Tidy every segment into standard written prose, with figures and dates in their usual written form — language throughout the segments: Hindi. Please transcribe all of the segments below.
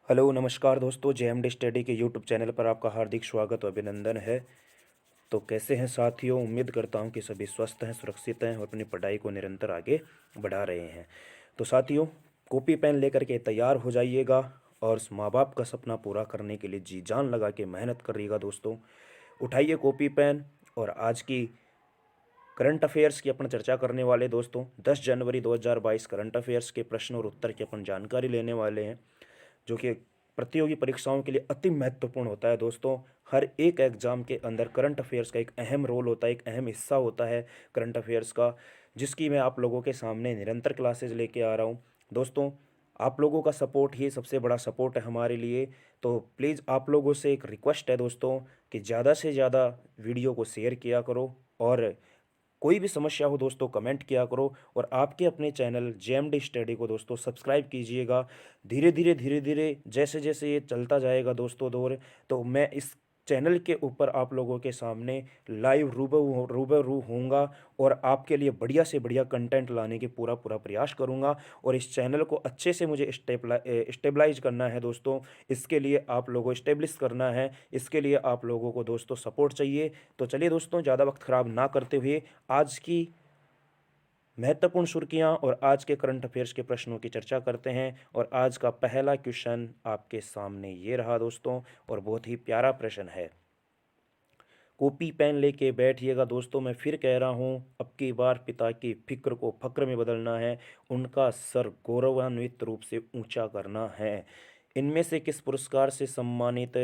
हेलो नमस्कार दोस्तों, जेएमडी स्टडी के यूट्यूब चैनल पर आपका हार्दिक स्वागत और अभिनंदन है। तो कैसे हैं साथियों? उम्मीद करता हूं कि सभी स्वस्थ हैं, सुरक्षित हैं और अपनी पढ़ाई को निरंतर आगे बढ़ा रहे हैं। तो साथियों, कॉपी पेन लेकर के तैयार हो जाइएगा और उस माँ बाप का सपना पूरा करने के लिए जी जान लगा के मेहनत करिएगा दोस्तों। उठाइए कॉपी पेन और आज की करंट अफेयर्स की अपन चर्चा करने वाले दोस्तों। 10 जनवरी 2022 करंट अफेयर्स के प्रश्न और उत्तर की अपन जानकारी लेने वाले हैं, जो कि प्रतियोगी परीक्षाओं के लिए अति महत्वपूर्ण होता है दोस्तों। हर एक एग्जाम के अंदर करंट अफेयर्स का एक अहम रोल होता है, एक अहम हिस्सा होता है करंट अफेयर्स का, जिसकी मैं आप लोगों के सामने निरंतर क्लासेज लेके आ रहा हूँ दोस्तों। आप लोगों का सपोर्ट ही सबसे बड़ा सपोर्ट है हमारे लिए। तो प्लीज़ आप लोगों से एक रिक्वेस्ट है दोस्तों कि ज़्यादा से ज़्यादा वीडियो को शेयर किया करो और कोई भी समस्या हो दोस्तों कमेंट किया करो। और आपके अपने चैनल जेएमडी स्टडी को दोस्तों सब्सक्राइब कीजिएगा। धीरे धीरे जैसे जैसे ये चलता जाएगा दोस्तों दौर, तो मैं इस चैनल के ऊपर आप लोगों के सामने लाइव रूबरू होऊंगा और आपके लिए बढ़िया से बढ़िया कंटेंट लाने की पूरा पूरा प्रयास करूंगा। और इस चैनल को अच्छे से मुझे स्टेबलाइज करना है दोस्तों। इसके लिए आप लोगों इस्टेब्लिश करना है, इसके लिए आप लोगों को दोस्तों सपोर्ट चाहिए। तो चलिए दोस्तों, ज़्यादा वक्त ख़राब ना करते हुए आज की महत्वपूर्ण सुर्खियां और आज के करंट अफेयर्स के प्रश्नों की चर्चा करते हैं। और आज का पहला क्वेश्चन आपके सामने ये रहा दोस्तों, और बहुत ही प्यारा प्रश्न है। कॉपी पेन लेके बैठिएगा दोस्तों। मैं फिर कह रहा हूँ, अब की बार पिता की फिक्र को फक्र में बदलना है, उनका सर गौरवान्वित रूप से ऊंचा करना है। इनमें से किस पुरस्कार से सम्मानित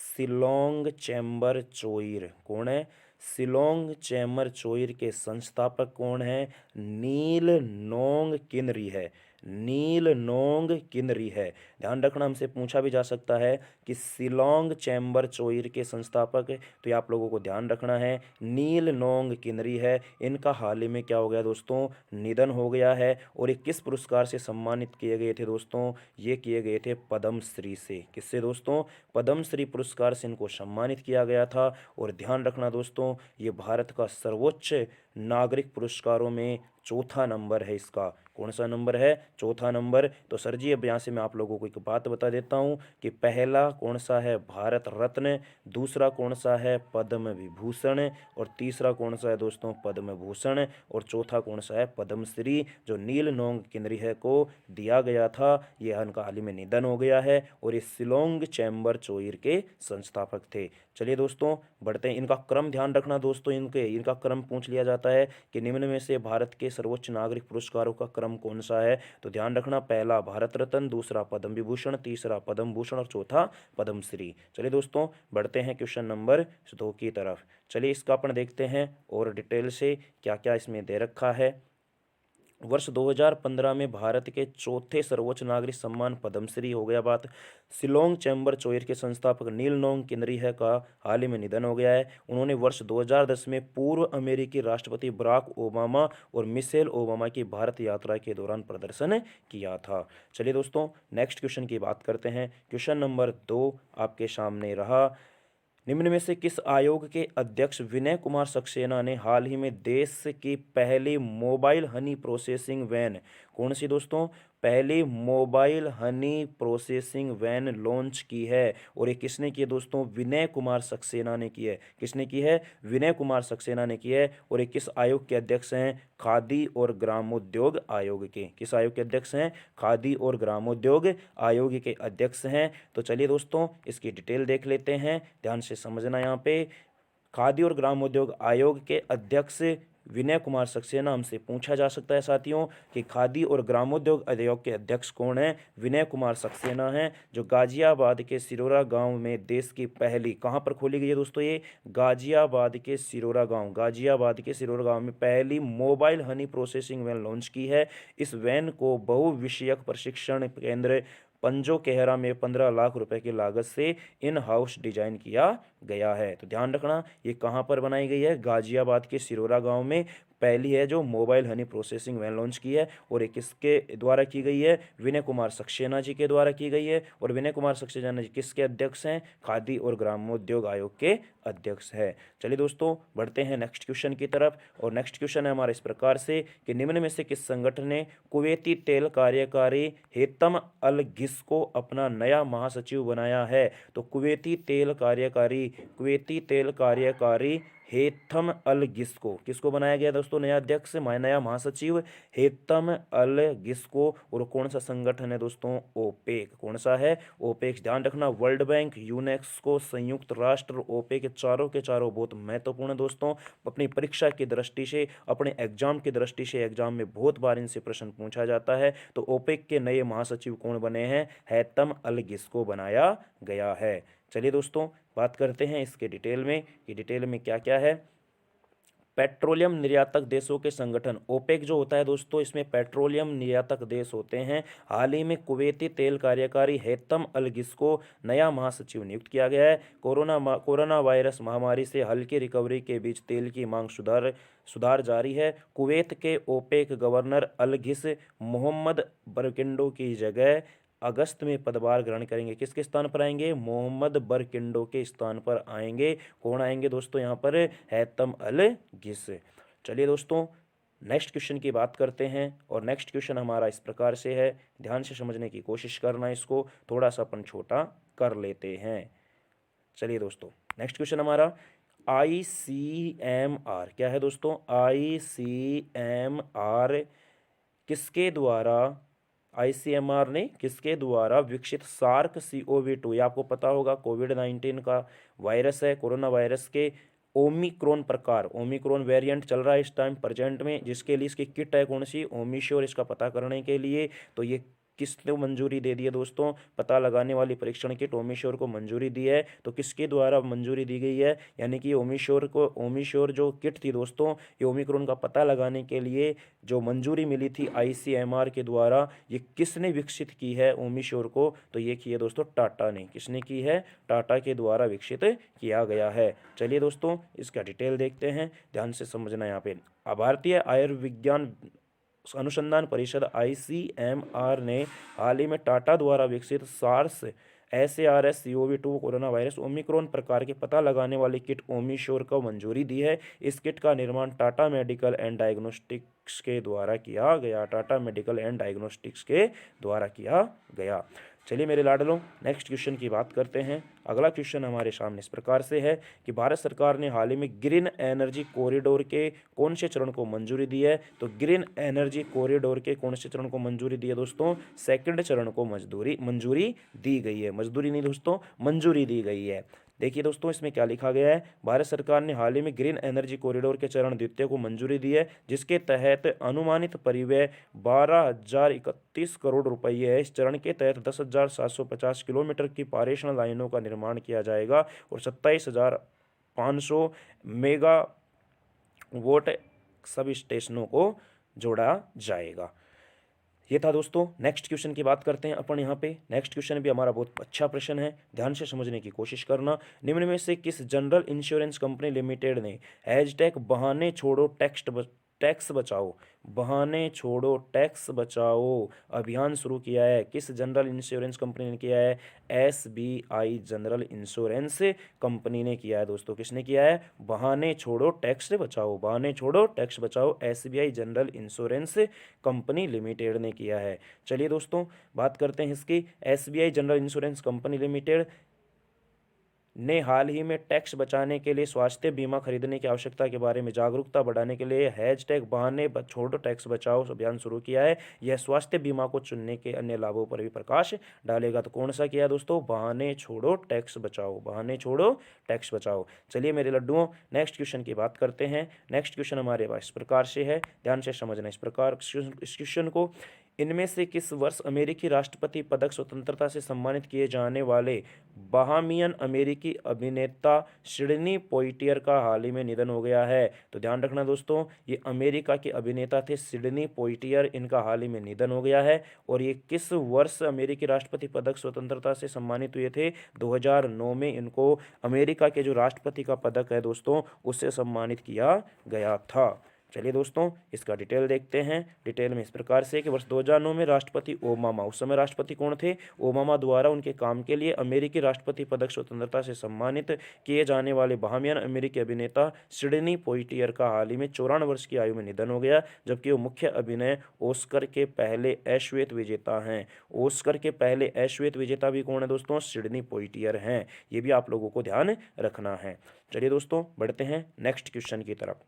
शिलोंग चैम्बर चोइर कौन है? शिलोंग चैम्बर चोइर के संस्थापक कौन है? नील नोंग किनरी है। नील नोंग किनरी है। ध्यान रखना, हमसे पूछा भी जा सकता है कि शिलोंग चैम्बर चोइर के संस्थापक, तो ये आप लोगों को ध्यान रखना है, नील नोंग किनरी है। इनका हाल ही में क्या हो गया दोस्तों? निधन हो गया है। और ये किस पुरस्कार से सम्मानित किए गए थे दोस्तों? ये किए गए थे पद्मश्री से। किससे दोस्तों? पद्मश्री पुरस्कार से इनको सम्मानित किया गया था। और ध्यान रखना दोस्तों, ये भारत का सर्वोच्च नागरिक पुरस्कारों में चौथा नंबर है इसका। कौन सा नंबर है? चौथा नंबर। तो सर जी, अब यहाँ से मैं आप लोगों को एक बात बता देता हूँ कि पहला कौन सा है? भारत रत्न। दूसरा कौन सा है? पद्म विभूषण। और तीसरा कौन सा है दोस्तों? पद्म भूषण। और चौथा कौन सा है? पद्मश्री, जो नील नोंग किनरी है को दिया गया था। ये इनका हाल ही में निधन हो गया है और ये शिलोंग चैम्बर चोइर के संस्थापक थे। चलिए दोस्तों, बढ़ते हैं। इनका क्रम ध्यान रखना दोस्तों, इनका क्रम पूछ लिया जाता है कि निम्न में से भारत के सर्वोच्च नागरिक पुरस्कारों का क्रम कौन सा है? तो ध्यान रखना, पहला भारत रत्न, दूसरा पद्म विभूषण, तीसरा पद्म भूषण और चौथा पद्मश्री। चलिए दोस्तों, बढ़ते हैं क्वेश्चन नंबर 2 की तरफ। चलिए इसका अपन देखते हैं और डिटेल से क्या क्या इसमें दे रखा है। वर्ष 2015 में भारत के चौथे सर्वोच्च नागरिक सम्मान पद्मश्री हो गया बात। शिलोंग चैम्बर चोइर के संस्थापक नील नोंग किनरी है का हाल ही में निधन हो गया है। उन्होंने वर्ष 2010 में पूर्व अमेरिकी राष्ट्रपति बराक ओबामा और मिशेल ओबामा की भारत यात्रा के दौरान प्रदर्शन किया था। चलिए दोस्तों, नेक्स्ट क्वेश्चन की बात करते हैं। क्वेश्चन नंबर 2 आपके सामने रहा। निम्न में से किस आयोग के अध्यक्ष विनय कुमार सक्सेना ने हाल ही में देश की पहली मोबाइल हनी प्रोसेसिंग वैन, कौन सी दोस्तों? पहली mobile honey processing van launch की है। और ये किसने की है दोस्तों? विनय कुमार सक्सेना ने की है। किसने की है? विनय कुमार सक्सेना ने की है। और ये किस आयोग के अध्यक्ष हैं? खादी और ग्रामोद्योग आयोग के। किस आयोग के अध्यक्ष हैं? खादी और ग्रामोद्योग आयोग के अध्यक्ष हैं। तो चलिए दोस्तों, इसकी डिटेल देख लेते हैं, ध्यान से समझना। यहाँ पे खादी और ग्रामोद्योग आयोग के अध्यक्ष विनय कुमार सक्सेना, हमसे पूछा जा सकता है साथियों कि खादी और ग्रामोद्योग आयोग के अध्यक्ष कौन है? विनय कुमार सक्सेना हैं, जो गाजियाबाद के सिरोरा गांव में देश की पहली, कहां पर खोली गई है दोस्तों? ये गाजियाबाद के सिरोरा गांव, गाजियाबाद के सिरोरा गांव में पहली mobile honey processing van launch की है। इस वैन को बहुविषयक प्रशिक्षण केंद्र पंजो केहरा में 15 लाख रुपए की लागत से इन हाउस डिजाइन किया गया है। तो ध्यान रखना, ये कहाँ पर बनाई गई है? गाजियाबाद के सिरोरा गांव में पहली है जो mobile honey processing van launch की है, और एक किसके द्वारा की गई है, विनय कुमार सक्सेना जी के द्वारा की गई है। और विनय कुमार सक्सेना जी किसके अध्यक्ष हैं, खादी और ग्रामोद्योग आयोग के अध्यक्ष है। चलिए दोस्तों बढ़ते हैं नेक्स्ट क्वेश्चन की तरफ, और नेक्स्ट क्वेश्चन है हमारा इस प्रकार से कि निम्न में से किस संगठन ने कुवैती तेल कार्यकारी हेतम अल घिस को अपना नया महासचिव बनाया है। तो कुवैती तेल कार्यकारी हेतम अल घिस को किसको बनाया गया दोस्तों नया अध्यक्ष, नया महासचिव, हेतम अल घिस को। और कौन सा संगठन है दोस्तों, ओपेक। कौन सा है, ओपेक। ध्यान रखना वर्ल्ड बैंक, यूनेस्को, संयुक्त राष्ट्र, ओपेक के चारों बहुत महत्वपूर्ण है दोस्तों। अपनी परीक्षा की दृष्टि से, अपने एग्जाम की दृष्टि से, एग्जाम में बहुत बार इनसे प्रश्न पूछा जाता है। तो ओपेक के नए महासचिव कौन बने हैं, हैतम अल घिस को बनाया गया है। चलिए दोस्तों बात करते हैं इसके डिटेल में कि डिटेल में क्या क्या है। पेट्रोलियम निर्यातक देशों के संगठन ओपेक जो होता है दोस्तों, इसमें पेट्रोलियम निर्यातक देश होते हैं। हाल ही में कुवैती तेल कार्यकारी हैतम अल घिस को नया महासचिव नियुक्त किया गया है। कोरोना वायरस महामारी से हल्की रिकवरी के बीच तेल की मांग सुधार जारी है। कुवैत के ओपेक गवर्नर अल घिस मोहम्मद बरकिंडो की जगह अगस्त में पदभार ग्रहण करेंगे। किसके स्थान पर आएंगे, मोहम्मद बरकिंडो के स्थान पर आएंगे। कौन आएंगे दोस्तों यहाँ पर, हैतम अल घिस। चलिए दोस्तों नेक्स्ट क्वेश्चन की बात करते हैं, और नेक्स्ट क्वेश्चन हमारा इस प्रकार से है, ध्यान से समझने की कोशिश करना, इसको थोड़ा सा अपन छोटा कर लेते हैं। चलिए दोस्तों नेक्स्ट क्वेश्चन हमारा ICMR क्या है दोस्तों, ICMR किसके द्वारा, ICMR ने किसके द्वारा विकसित सार्क CoV-2, ये आपको पता होगा कोविड-19 का वायरस है, कोरोना वायरस के ओमिक्रॉन वेरिएंट चल रहा है इस टाइम प्रेजेंट में, जिसके लिए इसकी किट है कौन सी, ओमिश्योर, इसका पता करने के लिए। तो ये किसने मंजूरी दे दी है दोस्तों, पता लगाने वाली परीक्षण किट ओमिश्योर को मंजूरी दी है। तो किसके द्वारा मंजूरी दी गई है, यानी कि ओमिश्योर जो किट थी दोस्तों, ये ओमिक्रॉन का पता लगाने के लिए जो मंजूरी मिली थी ICMR के द्वारा, ये किसने विकसित की है ओमिश्योर को, तो ये की है दोस्तों टाटा ने। किसने की है, टाटा के द्वारा विकसित किया गया है। चलिए दोस्तों इसका डिटेल देखते हैं, ध्यान से समझना। यहाँ पे भारतीय आयुर्विज्ञान अनुसंधान परिषद ICMR ने हाल ही में टाटा द्वारा विकसित SARS-CoV-2 कोरोना वायरस ओमिक्रॉन प्रकार के पता लगाने वाली किट ओमिश्योर को मंजूरी दी है। इस किट का निर्माण टाटा मेडिकल एंड डायग्नोस्टिक्स के द्वारा किया गया। चलिए मेरे लाडलों नेक्स्ट क्वेश्चन की बात करते हैं। अगला क्वेश्चन हमारे सामने इस प्रकार से है कि भारत सरकार ने हाल ही में ग्रीन एनर्जी कॉरिडोर के कौन से चरण को मंजूरी दी है। तो ग्रीन एनर्जी कॉरिडोर के कौन से चरण को मंजूरी दी है दोस्तों, सेकंड चरण को मंजूरी दी गई है। मजदूरी नहीं दोस्तों, मंजूरी दी गई है। देखिए दोस्तों इसमें क्या लिखा गया है, भारत सरकार ने हाल ही में ग्रीन एनर्जी कॉरिडोर के चरण द्वितीय को मंजूरी दी है, जिसके तहत अनुमानित परिव्यय 12,031 करोड़ रुपये है। इस चरण के तहत 10,750 किलोमीटर की पारेषण लाइनों का निर्माण किया जाएगा और 27,500 मेगावाट सब स्टेशनों को जोड़ा जाएगा। ये था दोस्तों। नेक्स्ट क्वेश्चन की बात करते हैं अपन यहाँ पे। नेक्स्ट क्वेश्चन भी हमारा बहुत अच्छा प्रश्न है, ध्यान से समझने की कोशिश करना। निम्न में से किस जनरल इंश्योरेंस कंपनी लिमिटेड ने बहाने छोड़ो टैक्स बचाओ अभियान शुरू किया है। किस जनरल इंश्योरेंस कंपनी ने किया है, SBI जनरल इंश्योरेंस कंपनी ने किया है दोस्तों। किसने किया है, बहाने छोड़ो टैक्स बचाओ SBI general insurance company limited ने किया है। चलिए दोस्तों बात करते हैं इसकी। SBI general insurance company limited ने हाल ही में टैक्स बचाने के लिए स्वास्थ्य बीमा खरीदने की आवश्यकता के बारे में जागरूकता बढ़ाने के लिए बहाने छोड़ो टैक्स बचाओ अभियान शुरू किया है। यह स्वास्थ्य बीमा को चुनने के अन्य लाभों पर भी प्रकाश डालेगा। तो कौन सा किया है दोस्तों, बहाने छोड़ो टैक्स बचाओ। चलिए मेरे लड्डुओं नेक्स्ट क्वेश्चन की बात करते हैं। नेक्स्ट क्वेश्चन हमारे पास इस प्रकार से है, ध्यान से समझना इस क्वेश्चन को। इनमें से किस वर्ष अमेरिकी राष्ट्रपति पदक स्वतंत्रता से सम्मानित किए जाने वाले बहामियन अमेरिकी अभिनेता सिडनी पोइटियर का हाल ही में निधन हो गया है। तो ध्यान रखना दोस्तों, ये अमेरिका के अभिनेता थे सिडनी पोइटियर, इनका हाल ही में निधन हो गया है। और ये किस वर्ष अमेरिकी राष्ट्रपति पदक स्वतंत्रता से सम्मानित हुए थे, 2009 में इनको अमेरिका के जो राष्ट्रपति का पदक है दोस्तों उससे सम्मानित किया गया था। चलिए दोस्तों इसका डिटेल देखते हैं। डिटेल में इस प्रकार से कि वर्ष 2009 में राष्ट्रपति ओबामा, उस समय राष्ट्रपति कौन थे, ओबामा द्वारा उनके काम के लिए अमेरिकी राष्ट्रपति पदक स्वतंत्रता से सम्मानित किए जाने वाले बहामियन अमेरिकी अभिनेता सिडनी पोइटियर का हाल ही में 54 वर्ष की आयु में निधन हो गया, जबकि वो मुख्य अभिनय ऑस्कर के पहले ऐश्वेत विजेता हैं। ऑस्कर के पहले ऐश्वेत विजेता भी कौन है दोस्तों, सिडनी पोइटियर हैं। ये भी आप लोगों को ध्यान रखना है। चलिए दोस्तों बढ़ते हैं नेक्स्ट क्वेश्चन की तरफ।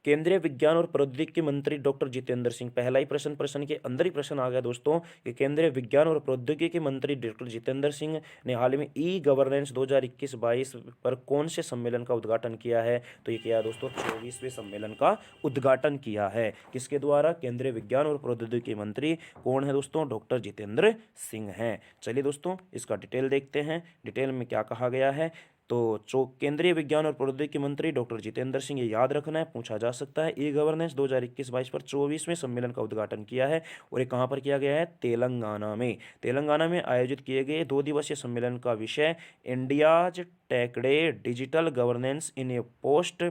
केंद्रीय विज्ञान और प्रौद्योगिकी मंत्री डॉक्टर जितेंद्र सिंह, पहला ही प्रश्न के अंदर ही प्रश्न आ गया दोस्तों कि केंद्रीय विज्ञान और प्रौद्योगिकी मंत्री डॉक्टर जितेंद्र सिंह ने हाल ही में ई गवर्नेंस 2021-22 पर कौन से सम्मेलन का उद्घाटन किया है, तो ये किया दोस्तों 24वें सम्मेलन का उद्घाटन किया है। किसके द्वारा, केंद्रीय विज्ञान और प्रौद्योगिकी मंत्री कौन है दोस्तों, डॉक्टर जितेंद्र सिंह हैं। चलिए दोस्तों इसका डिटेल देखते हैं। डिटेल में क्या कहा गया है, तो केंद्रीय विज्ञान और प्रौद्योगिकी मंत्री डॉक्टर जितेंद्र सिंह, ये याद रखना है, पूछा जा सकता है। ई गवर्नेंस 2021-22 पर 24वें सम्मेलन का उद्घाटन किया है और ये कहाँ पर किया गया है, तेलंगाना में। तेलंगाना में आयोजित किए गए 2 दिवसीय सम्मेलन का विषय इंडियाज टेकड़े डिजिटल गवर्नेंस इन ए पोस्ट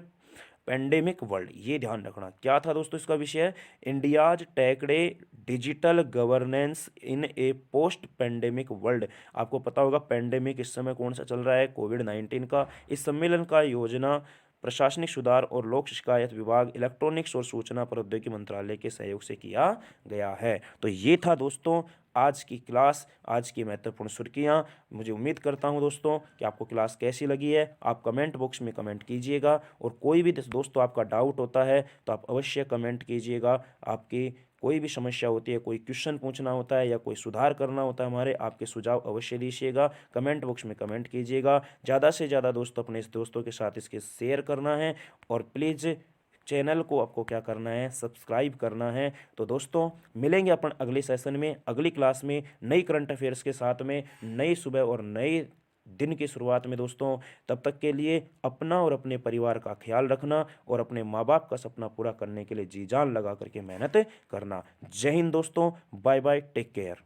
पेंडेमिक वर्ल्ड, ये ध्यान रखना। क्या था दोस्तों इसका विषय, इंडियाज टेकड़े डिजिटल गवर्नेंस इन ए पोस्ट पेंडेमिक वर्ल्ड। आपको पता होगा पेंडेमिक इस समय कौन सा चल रहा है, कोविड-19 का। इस सम्मेलन का योजना प्रशासनिक सुधार और लोक शिकायत विभाग, इलेक्ट्रॉनिक्स और सूचना प्रौद्योगिकी मंत्रालय के सहयोग से किया गया है। तो ये था दोस्तों आज की क्लास, आज की महत्वपूर्ण सुर्खियाँ। मुझे उम्मीद करता हूँ दोस्तों कि आपको क्लास कैसी लगी है। आप कमेंट बॉक्स में कमेंट कीजिएगा और कोई भी दोस्तों आपका डाउट होता है तो आप अवश्य कमेंट कीजिएगा। आपकी कोई भी समस्या होती है, कोई क्वेश्चन पूछना होता है या कोई सुधार करना होता है हमारे, आपके सुझाव अवश्य दीजिएगा। कमेंट बॉक्स में कमेंट कीजिएगा। ज़्यादा से ज़्यादा दोस्तों अपने दोस्तों के साथ इसके शेयर करना है और प्लीज़ चैनल को आपको क्या करना है, सब्सक्राइब करना है। तो दोस्तों मिलेंगे अपन अगले सेशन में, अगली क्लास में नई करंट अफेयर्स के साथ में, नई सुबह और नए दिन की शुरुआत में दोस्तों। तब तक के लिए अपना और अपने परिवार का ख्याल रखना और अपने माँ बाप का सपना पूरा करने के लिए जी जान लगा करके मेहनत करना। जय हिंद दोस्तों, बाय बाय, टेक केयर।